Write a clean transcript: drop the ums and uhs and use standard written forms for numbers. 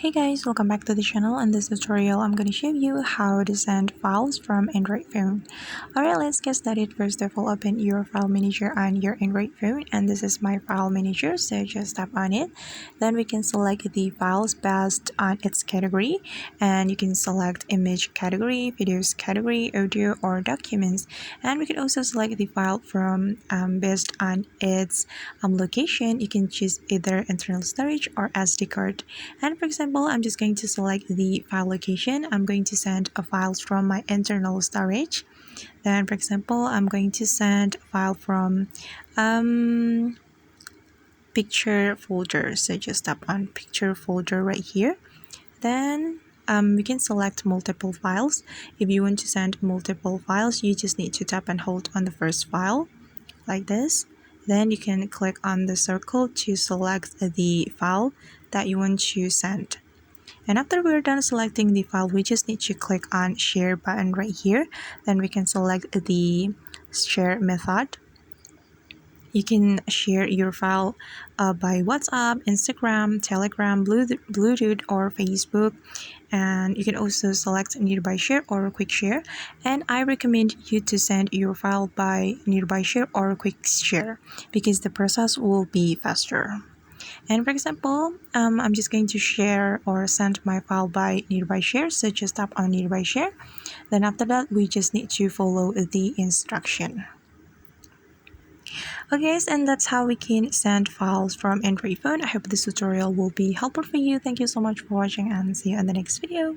Hey guys, welcome back to the channel. In this tutorial, I'm going to show you how to send files from Android phone. Alright, let's get started. First of all, open your file manager on your Android phone, and this is my file manager, so just tap on it. Then we can select the files based on its category, and you can select image category, videos category, audio, or documents. And we can also select the file from based on its location. You can choose either internal storage or SD card. And for example, I'm just going to select the file location. I'm going to send a files from my internal storage. Then for example, I'm going to send a file from picture folder. So just tap on picture folder right here. Then we can select multiple files. If you want to send multiple files, you just need to tap and hold on the first file like this. Then you can click on the circle to select the file that you want to send. And after we're done selecting the file, we just need to click on share button right here. Then we can select the share method. You can share your file by WhatsApp, Instagram, Telegram, Bluetooth, or Facebook. And you can also select nearby share or quick share. And I recommend you to send your file by nearby share or quick share because the process will be faster. And for example, I'm just going to share or send my file by nearby share. So just tap on nearby share. Then after that, we just need to follow the instruction. Okay guys, and that's how we can send files from Android phone. I hope this tutorial will be helpful for you. Thank you so much for watching and see you in the next video.